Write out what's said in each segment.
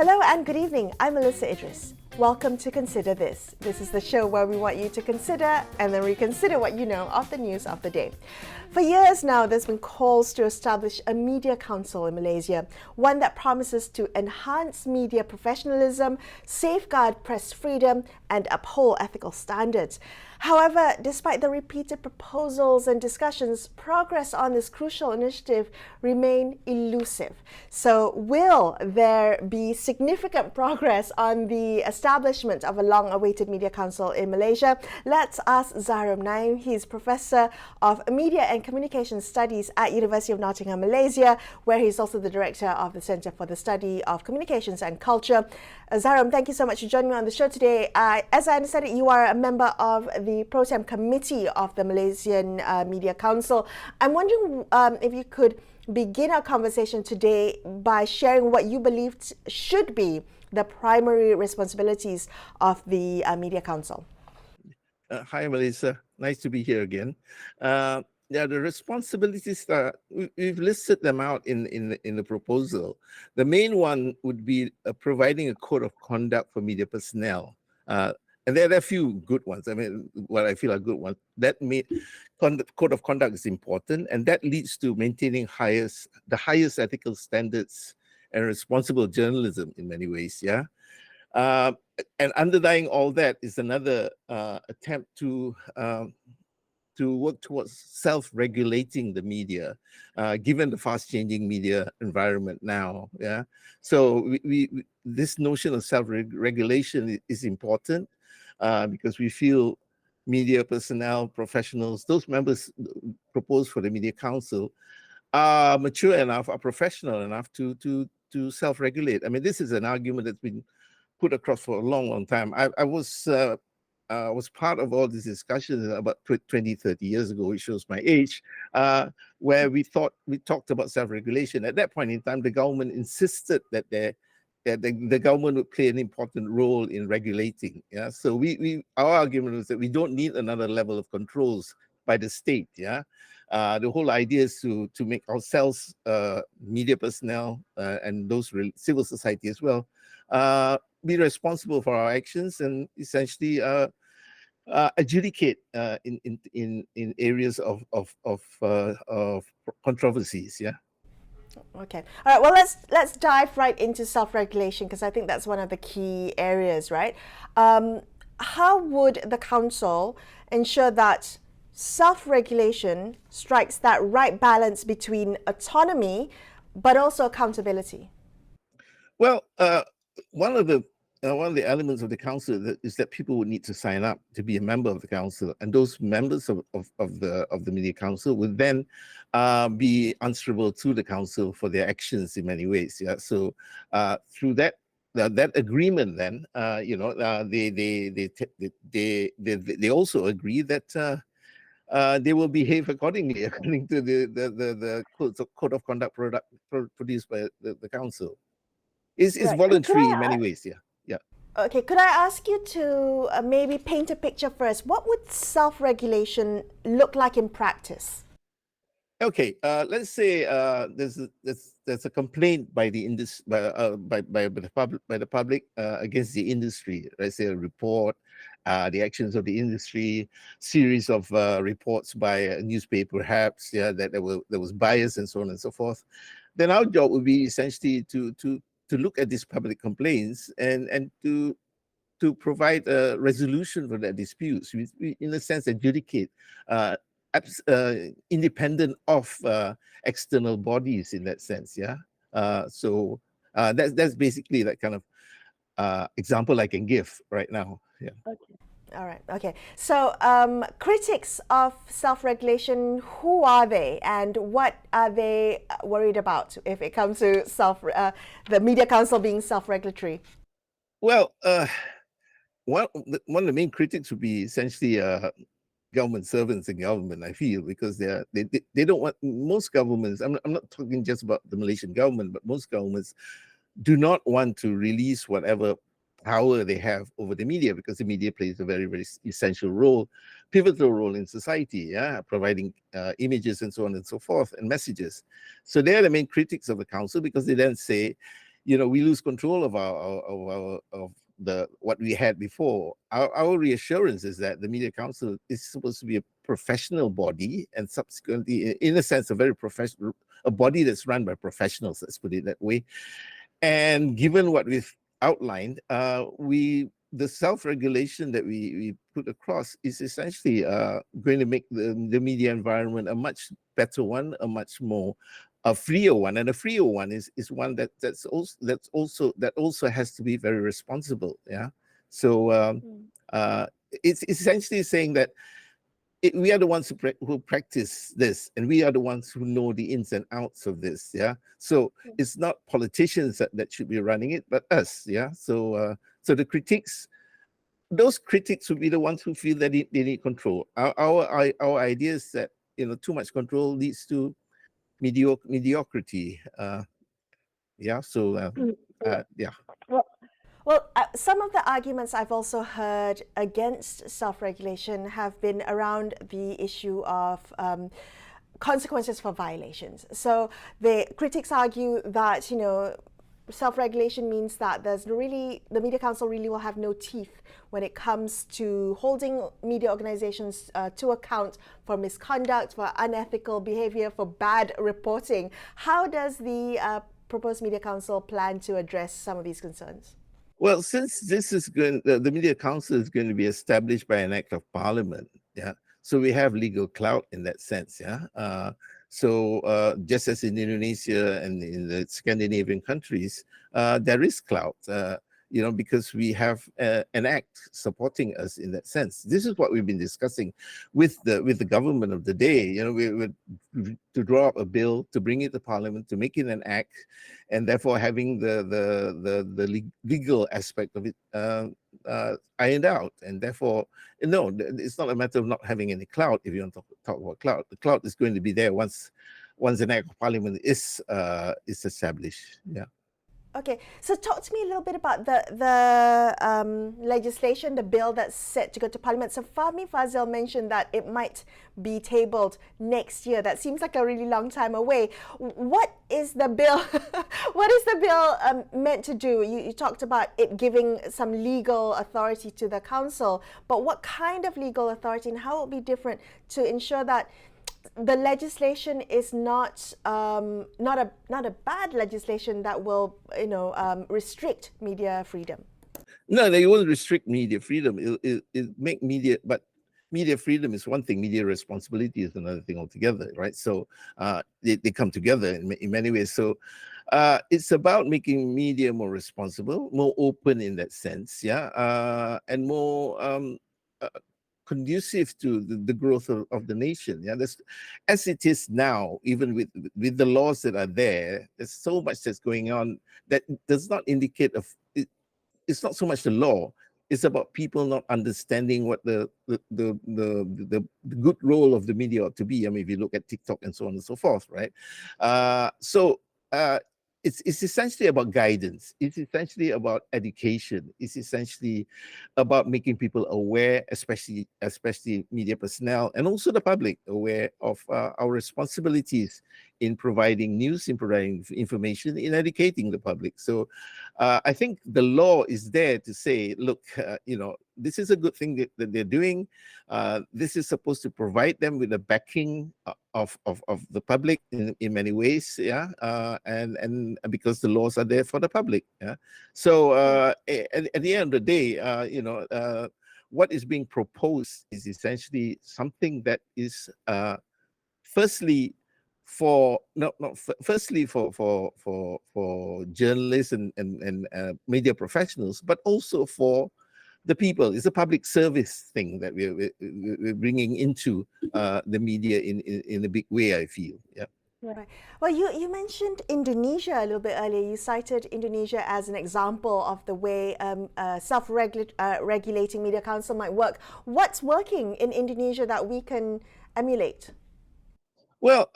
Hello and good evening. I'm Melisa Idris. Welcome to Consider This. This is the show where we want you to consider and then reconsider what you know of the news of the day. For years now, there's been calls to establish a media council in Malaysia, one that promises to enhance media professionalism, safeguard press freedom, and uphold ethical standards. However, despite the repeated proposals and discussions, progress on this crucial initiative remain elusive. So, will there be significant progress on the establishment of a long-awaited media council in Malaysia? Let's ask Zaharom Nain. He's Professor of Media and Communication Studies at University of Nottingham, Malaysia, where he's also the Director of the Centre for the Study of Communications and Culture. Zaharom, thank you so much for joining me on the show today. As I understand it, you are a member of the Pro Tem Committee of the Malaysian Media Council. I'm wondering if you could begin our conversation today by sharing what you believe should be the primary responsibilities of the Media Council. Hi, Melisa. Nice to be here again. The responsibilities, we've listed them out in the proposal. The main one would be providing a code of conduct for media personnel. And there are a few good ones. I mean, what I feel are good ones. That code of conduct is important, and that leads to maintaining the highest ethical standards and responsible journalism in many ways. Yeah. And underlying all that is another attempt to work towards self-regulating the media, given the fast-changing media environment now. Yeah, so this notion of self-regulation is important because we feel media personnel, professionals, those members proposed for the Media Council are mature enough, are professional enough to self-regulate. I mean, this is an argument that's been put across for a long time. I was part of all these discussions about 20, 30 years ago, which shows my age, where we talked about self-regulation. At that point in time, the government insisted that the government would play an important role in regulating. Yeah, so our argument was that we don't need another level of controls by the state. Yeah, the whole idea is to make ourselves media personnel and those civil society as well be responsible for our actions and essentially adjudicate in areas of controversies. Yeah. Okay. All right. Well, let's dive right into self-regulation because I think that's one of the key areas, right? How would the council ensure that self-regulation strikes that right balance between autonomy but also accountability? Well, one of the elements of the council is that people would need to sign up to be a member of the council, and those members of the media council would then be answerable to the council for their actions in many ways. Yeah, so through that agreement, then they also agree that they will behave accordingly, according to the code of conduct produced by the council. It's right. Voluntary in many ways. Yeah. Okay, could I ask you to maybe paint a picture for us? What would self-regulation look like in practice? Okay, let's say there's a complaint by the public against the industry. Let's say a report, the actions of the industry, series of reports by a newspaper, perhaps, yeah, that there was bias and so on and so forth. Then our job would be essentially to look at these public complaints and to provide a resolution for that disputes. We in a sense, adjudicate independent of external bodies in that sense. Yeah. So that's basically that kind of example I can give right now. Yeah. Okay. All right. Okay. So critics of self-regulation, who are they and what are they worried about if it comes to the Media Council being self-regulatory? Well, one of the main critics would be essentially government servants in government, I feel, because they don't want, most governments, I'm not talking just about the Malaysian government, but most governments do not want to release whatever power they have over the media, because the media plays a very, very essential role, pivotal role in society, yeah, providing images and so on and so forth, and messages. So they are the main critics of the council, because they then say, we lose control of the what we had before. Our reassurance is that the Media Council is supposed to be a professional body, and subsequently, in a sense, a very professional, a body that's run by professionals. Let's put it that way. And given what we've outlined, the self-regulation that we put across is essentially going to make the media environment a much better one, a much more a freer one, and a freer one is one that also has to be very responsible. Yeah. So it's essentially saying that we are the ones who practice this, and we are the ones who know the ins and outs of this. Yeah. So it's not politicians that should be running it, but us. Yeah. So the critics, those critics would be the ones who feel that they need control. Our idea is that too much control leads to mediocrity. Yeah. So yeah. Well, some of the arguments I've also heard against self-regulation have been around the issue of consequences for violations. So the critics argue that, self-regulation means that the Media Council really will have no teeth when it comes to holding media organizations to account for misconduct, for unethical behavior, for bad reporting. How does the proposed Media Council plan to address some of these concerns? Well, since this is the Media Council is going to be established by an act of Parliament, yeah. So we have legal clout in that sense, yeah. So just as in Indonesia and in the Scandinavian countries, there is clout, because we have an act supporting us in that sense. This is what we've been discussing with the government of the day. We to draw up a bill, to bring it to Parliament, to make it an act, and therefore having the legal aspect of it ironed out. And therefore, no, it's not a matter of not having any clout. If you want to talk about clout, the clout is going to be there once an act of Parliament is established. Yeah. Okay, so talk to me a little bit about the legislation, the bill that's set to go to Parliament. So Fahmi Fazil mentioned that it might be tabled next year. That seems like a really long time away. What is the bill? What is the bill meant to do? You talked about it giving some legal authority to the council, but what kind of legal authority, and how will it be different to ensure that the legislation is not a bad legislation that will restrict media freedom? No, they won't restrict media freedom. It make media, but media freedom is one thing. Media responsibility is another thing altogether, right? So they come together in many ways. So it's about making media more responsible, more open in that sense, yeah, and more conducive to the growth of the nation. Yeah, as it is now, even with the laws that are there, there's so much that's going on that does not indicate it's not so much the law. It's about people not understanding what the good role of the media ought to be. I mean, if you look at TikTok and so on and so forth, right? It's essentially about guidance. It's essentially about education. It's essentially about making people aware, especially media personnel and also the public, aware of our responsibilities in providing news, in providing information, in educating the public. So I think the law is there to say, look, this is a good thing that they're doing. This is supposed to provide them with the backing of the public in many ways, yeah, and because the laws are there for the public, yeah. So at the end of the day, what is being proposed is essentially something that is firstly for journalists and media professionals, but also for the people. It's a public service thing that we're bringing into the media in a big way, I feel. Yeah. Right. Well, you mentioned Indonesia a little bit earlier. You cited Indonesia as an example of the way self-regulating media council might work. What's working in Indonesia that we can emulate? Well,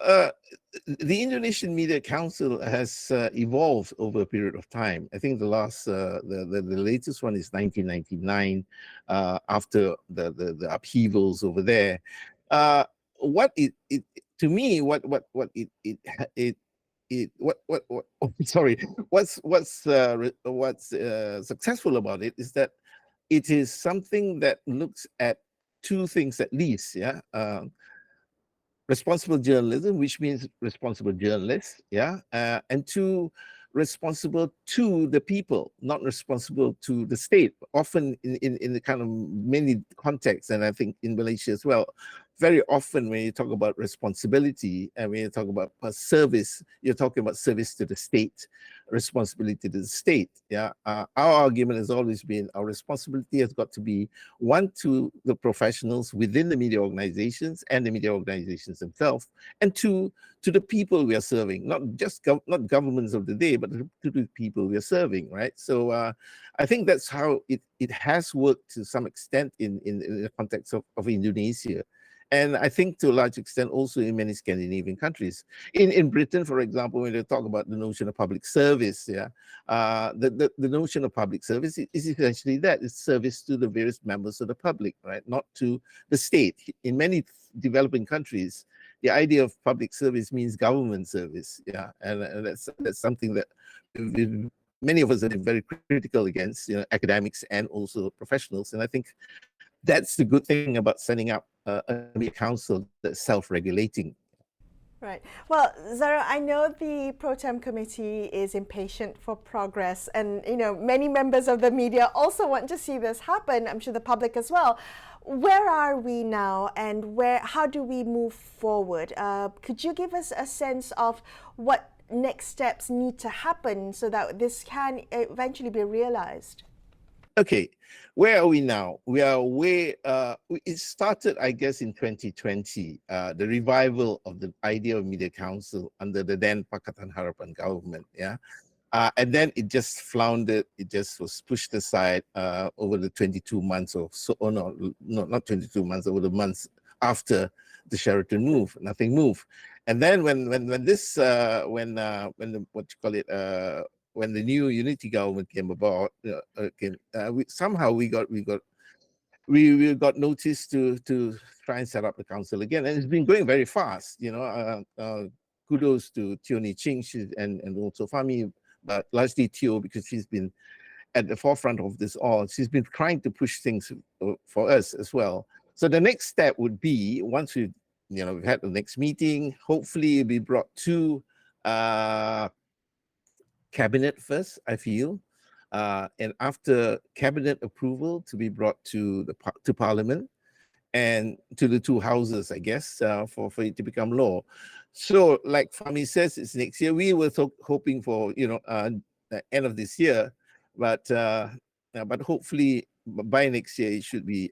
the Indonesian Media Council has evolved over a period of time. I think the latest one is 1999, after the upheavals over there. What it to me, what it sorry, what's successful about it is that it is something that looks at two things at least. Yeah. Responsible journalism, which means responsible journalists, yeah, and two, responsible to the people, not responsible to the state. Often in the kind of many contexts, and I think in Malaysia as well, very often when you talk about responsibility and when you talk about service, you're talking about service to the state, responsibility to the state. Yeah, our argument has always been our responsibility has got to be one to the professionals within the media organizations and the media organizations themselves, and two to the people we are serving, not just not governments of the day, but to the people we are serving, right? So I think that's how it has worked to some extent in the context of Indonesia. And I think to a large extent also in many Scandinavian countries. In Britain, for example, when they talk about the notion of public service, yeah, the notion of public service is essentially that, it's service to the various members of the public, right? Not to the state. In many developing countries, the idea of public service means government service, yeah, and that's something that many of us are very critical against, academics and also professionals. And I think that's the good thing about setting up a media council that's self-regulating. Right. Well, Zara, I know the Pro Tem Committee is impatient for progress, and many members of the media also want to see this happen. I'm sure the public as well. Where are we now, and how do we move forward? Could you give us a sense of what next steps need to happen so that this can eventually be realized? Okay, where are we now? We are it started, I guess, in 2020, the revival of the idea of media council under the then Pakatan Harapan government, yeah? And then it just floundered, it just was pushed aside over the 22 months or so, no, not 22 months, over the months after the Sheraton move, nothing moved. And then when the new unity government came about, we got notice to try and set up the council again, and it's been going very fast. Kudos to Tioni Ching and also Fami, but largely Tio, because she's been at the forefront of this all. She's been trying to push things for us as well. So the next step would be, once we've had the next meeting, hopefully it'll be brought to cabinet first, I feel, and after cabinet approval, to be brought to Parliament and to the two houses, I guess, for it to become law. So, like Fami says, it's next year. We were hoping for the end of this year, but hopefully by next year it should be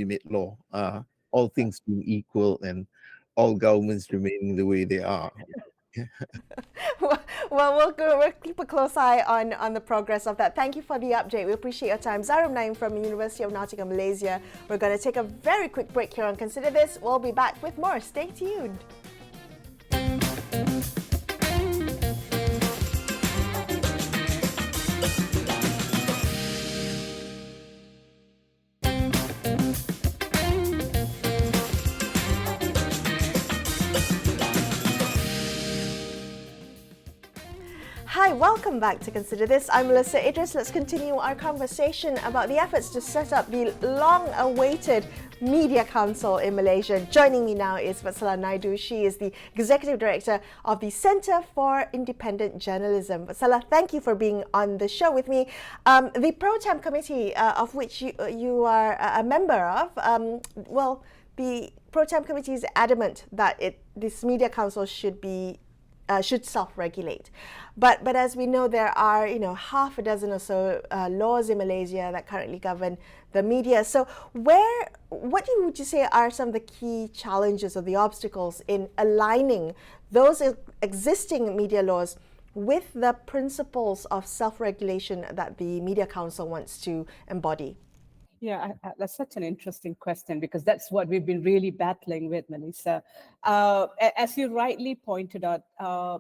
made law. All things being equal and all governments remaining the way they are. Well, we'll keep a close eye on the progress of that. Thank you for the update. We appreciate your time. Zaharom Nain from the University of Nottingham, Malaysia. We're going to take a very quick break here on Consider This. We'll be back with more. Stay tuned. Hi, welcome back to Consider This. I'm Melisa Idris. Let's continue our conversation about the efforts to set up the long-awaited Media Council in Malaysia. Joining me now is Wathshlah Naidu. She is the Executive Director of the Centre for Independent Journalism. Wathshlah, thank you for being on the show with me. The Pro Tem Committee, of which you are a member of, the Pro Tem Committee is adamant that this Media Council should self-regulate. But as we know, there are half a dozen or so laws in Malaysia that currently govern the media. So what would you say are some of the key challenges or the obstacles in aligning those existing media laws with the principles of self-regulation that the Media Council wants to embody? Yeah, that's such an interesting question, because that's what we've been really battling with, Melisa. As you rightly pointed out,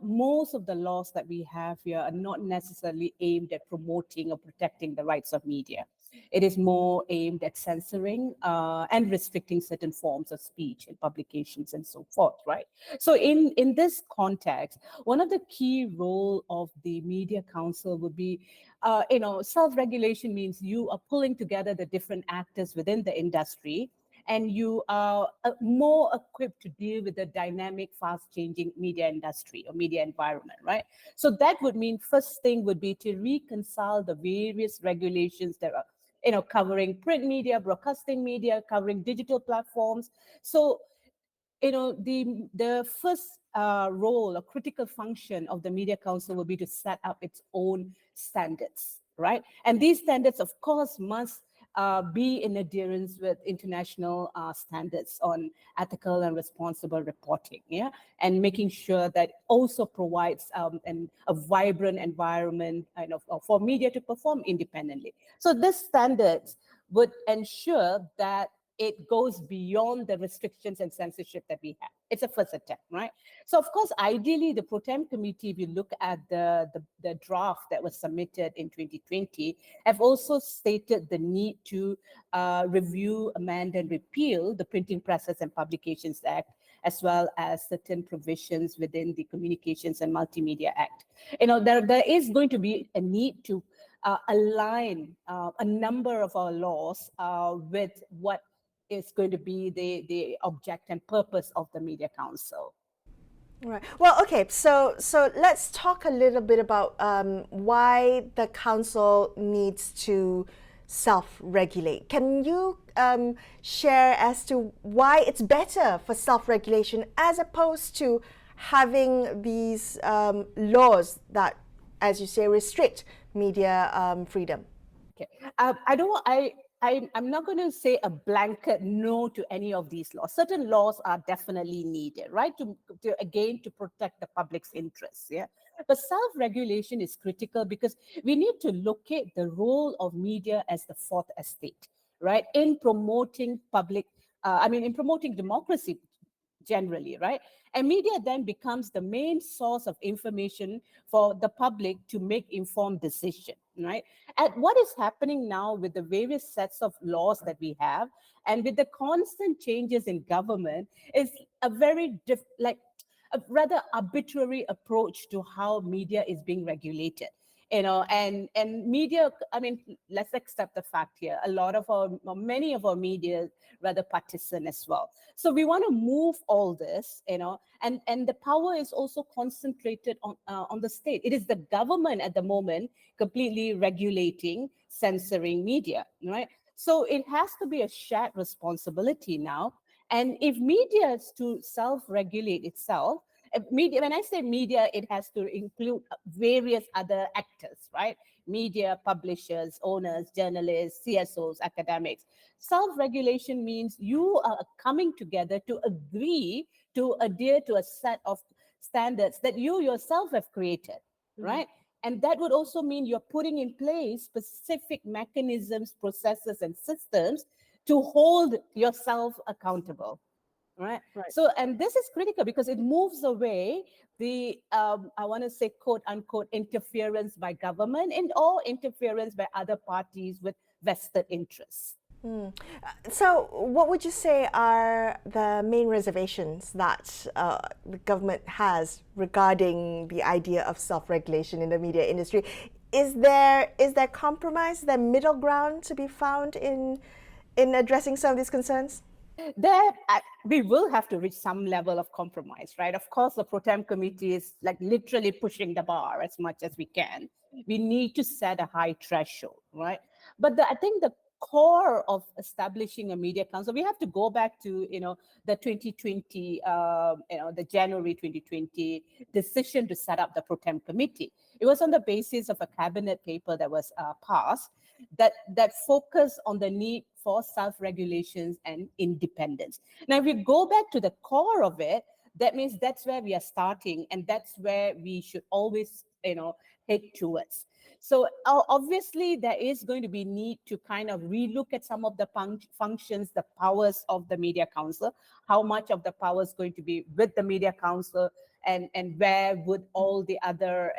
most of the laws that we have here are not necessarily aimed at promoting or protecting the rights of media. It is more aimed at censoring and restricting certain forms of speech and publications and so forth, right? So in this context, one of the key role of the Media Council would be, self-regulation means you are pulling together the different actors within the industry, and you are more equipped to deal with the dynamic, fast-changing media industry or media environment, right? So that would mean first thing would be to reconcile the various regulations that are, covering print media, broadcasting media, covering digital platforms. So the first role or critical function of the Media Council will be to set up its own standards, right? And these standards, of course, must be in adherence with international standards on ethical and responsible reporting, yeah, and making sure that also provides a vibrant environment for media to perform independently. So these standards would ensure that it goes beyond the restrictions and censorship that we have. It's a first attempt, right? So, of course, ideally, the Pro Tem Committee, if you look at the draft that was submitted in 2020, have also stated the need to review, amend, and repeal the Printing Presses and Publications Act, as well as certain provisions within the Communications and Multimedia Act. There is going to be a need to align a number of our laws with what is going to be the object and purpose of the Media Council. Right. Well, okay. So let's talk a little bit about why the council needs to self-regulate. Can you share as to why it's better for self-regulation as opposed to having these laws that, as you say, restrict media freedom? Okay. I'm not going to say a blanket no to any of these laws. Certain laws are definitely needed, right? To protect the public's interests. Yeah. But self-regulation is critical because we need to locate the role of media as the fourth estate, right? In promoting in promoting democracy generally, right? And media then becomes the main source of information for the public to make informed decisions, right? And what is happening now with the various sets of laws that we have and with the constant changes in government is a very a rather arbitrary approach to how media is being regulated. And media, let's accept the fact here, many of our media rather partisan as well. So we want to move all this, and the power is also concentrated on the state. It is the government at the moment completely regulating, censoring media, right? So it has to be a shared responsibility now. And if media is to self-regulate itself, media, when I say media, it has to include various other actors, right? Media, publishers, owners, journalists, CSOs, academics. Self-regulation means you are coming together to agree to adhere to a set of standards that you yourself have created, right? And that would also mean you're putting in place specific mechanisms, processes, and systems to hold yourself accountable. Right. So, and this is critical because it moves away the, I want to say, quote unquote, interference by government or interference by other parties with vested interests. So, what would you say are the main reservations that the government has regarding the idea of self-regulation in the media industry? Is there compromise, the middle ground to be found in addressing some of these concerns? We will have to reach some level of compromise, right? Of course, the Pro Tem Committee is like literally pushing the bar as much as we can. We need to set a high threshold, right? But I think the core of establishing a media council, we have to go back to the 2020, the January 2020 decision to set up the Pro Tem Committee. It was on the basis of a cabinet paper that was passed that focused on the need for self-regulations and independence. Now, if we go back to the core of it, that means that's where we are starting, and that's where we should always, head towards. So obviously, there is going to be need to kind of relook at some of the functions, the powers of the Media Council, how much of the power is going to be with the Media Council, and where would all the other,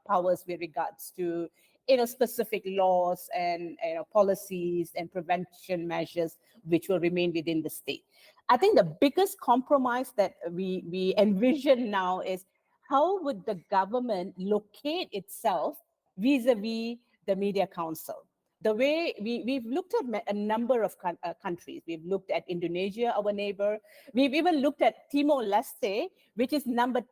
powers with regards to specific laws and policies and prevention measures which will remain within the state. I think the biggest compromise that we envision now is how would the government locate itself vis-a-vis the media council. The way we've looked at a number of countries. We've looked at Indonesia, our neighbor. We've even looked at Timor-Leste, which is number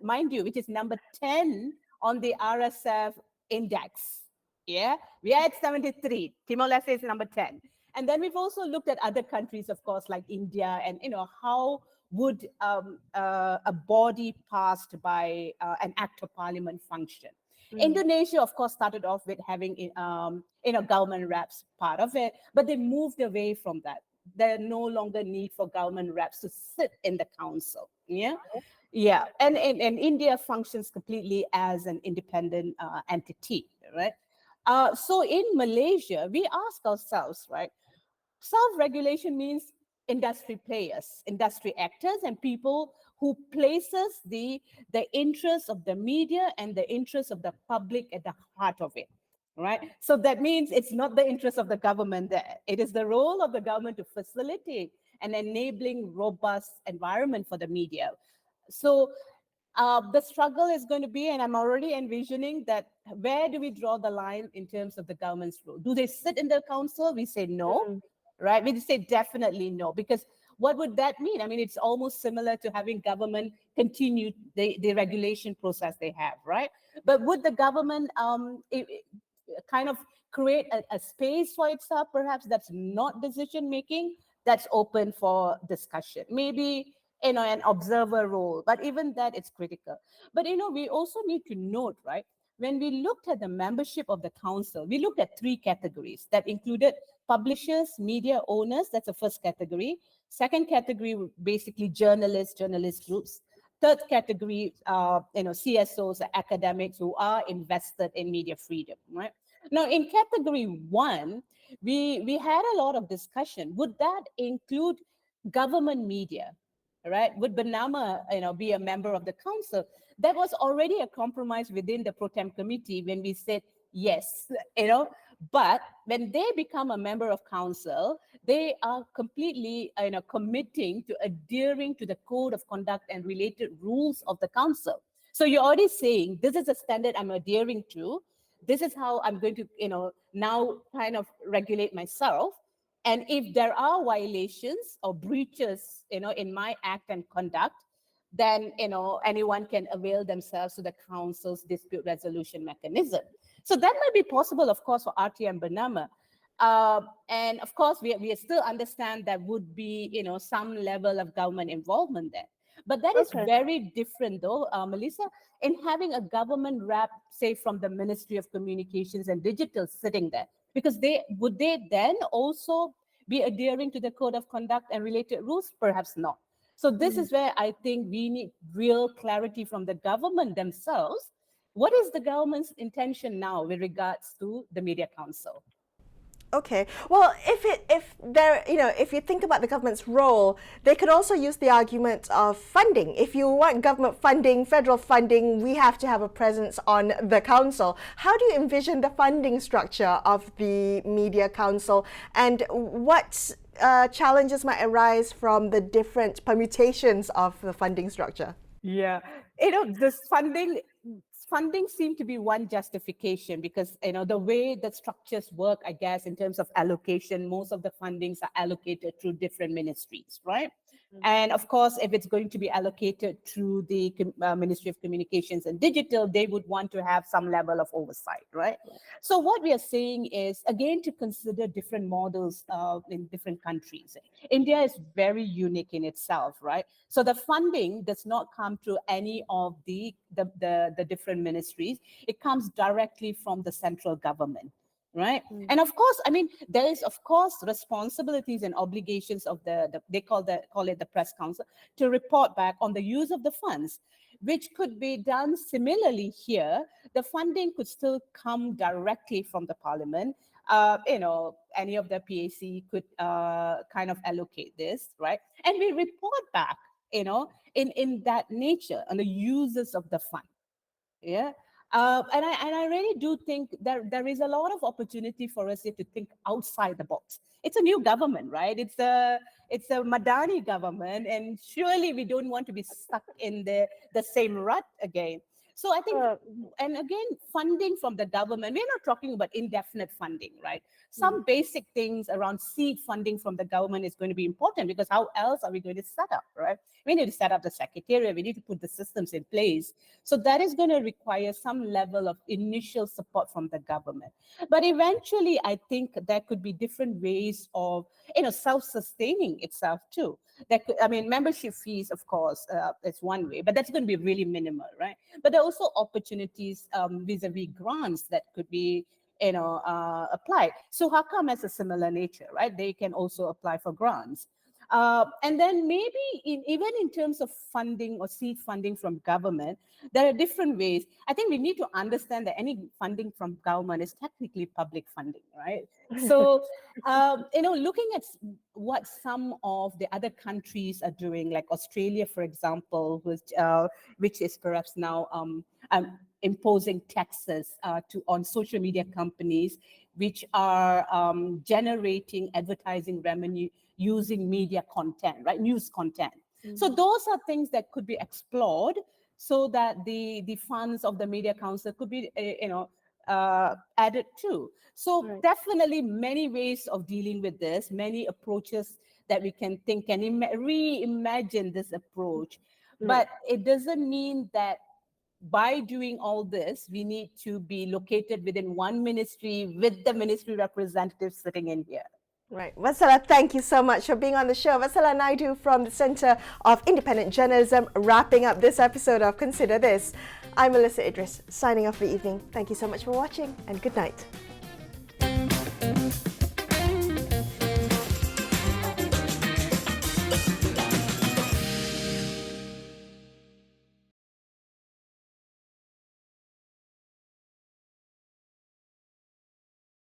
10 on the RSF index. Yeah, we are at 73. Timor-Leste is number 10. And then we've also looked at other countries, of course, like India, and how would a body passed by an act of parliament function. Indonesia, of course, started off with having government reps part of it, but they moved away from that. There no longer need for government reps to sit in the council. Yeah, and India functions completely as an independent entity, right? So in Malaysia, we ask ourselves, right? Self-regulation means industry players, industry actors, and people who places the interests of the media and the interests of the public at the heart of it, right? So that means it's not the interest of the government there. It is the role of the government to facilitate an enabling, robust environment for the media. So the struggle is going to be, and I'm already envisioning that, where do we draw the line in terms of the government's role? Do they sit in the council? We say no. Right? We say definitely no, because what would that mean? I mean, it's almost similar to having government continue the regulation process they have, right? But would the government kind of create a space for itself, perhaps, that's not decision making, that's open for discussion? Maybe an observer role, but even that is critical. But we also need to note, right? When we looked at the membership of the council, we looked at 3 categories that included publishers, media owners. That's the first category. Second category, basically journalist groups. Third category, CSOs, academics who are invested in media freedom, right? Now, in category 1, we had a lot of discussion. Would that include government media? Right? Would Bernama, be a member of the council? That was already a compromise within the Pro Tem committee when we said yes, but when they become a member of council, they are completely, committing to adhering to the code of conduct and related rules of the council. So you're already saying, this is a standard I'm adhering to. This is how I'm going to, now kind of regulate myself. And if there are violations or breaches, in my act and conduct, then, anyone can avail themselves to the council's dispute resolution mechanism. So that might be possible, of course, for RTM Bernama. And of course, we still understand there would be, some level of government involvement there. But that is very different, though, Melisa, in having a government rep, say, from the Ministry of Communications and Digital sitting there. Because would they then also be adhering to the code of conduct and related rules? Perhaps not. So this is where I think we need real clarity from the government themselves. What is the government's intention now with regards to the Media Council? Okay. Well, if you think about the government's role, they could also use the argument of funding. If you want government funding, federal funding, we have to have a presence on the council. How do you envision the funding structure of the Media Council, and what challenges might arise from the different permutations of the funding structure? Yeah, this funding seemed to be one justification, because the way the structures work, I guess, in terms of allocation, most of the fundings are allocated through different ministries, right? And of course, if it's going to be allocated through the Ministry of Communications and Digital, they would want to have some level of oversight, right? So what we are saying is, again, to consider different models in different countries. India is very unique in itself, right? So the funding does not come through any of the different ministries. It comes directly from the central government. Right. And of course, I mean, there is, of course, responsibilities and obligations of they call it the press council, to report back on the use of the funds, which could be done similarly here. The funding could still come directly from the parliament. Any of the PAC could kind of allocate this, right? And we report back, in that nature on the uses of the fund. Yeah. And I really do think there is a lot of opportunity for us here to think outside the box. It's a new government, right? It's a Madani government, and surely we don't want to be stuck in the same rut again. So I think, and again, funding from the government, we're not talking about indefinite funding, right? Some basic things around seed funding from the government is going to be important, because how else are we going to set up, right? We need to set up the secretariat, we need to put the systems in place. So that is going to require some level of initial support from the government. But eventually, I think there could be different ways of, self-sustaining itself too. Membership fees, of course, is one way, but that's going to be really minimal, right? But there are also opportunities vis-a-vis grants that could be, applied. So Hakam has a similar nature, right? They can also apply for grants. And then maybe even in terms of funding or seed funding from government, there are different ways. I think we need to understand that any funding from government is technically public funding, right? So, looking at what some of the other countries are doing, like Australia, for example, which is perhaps now imposing taxes on social media companies, which are generating advertising revenue using media content, right? News content. So those are things that could be explored, so that the funds of the Media Council could be, added to. So definitely many ways of dealing with this, many approaches that we can think and reimagine this approach. But it doesn't mean that by doing all this, we need to be located within one ministry with the ministry representatives sitting in here. Right. Wathshlah, thank you so much for being on the show. Wathshlah Naidu from the Centre of Independent Journalism, wrapping up this episode of Consider This. I'm Melisa Idris, signing off for the evening. Thank you so much for watching, and good night.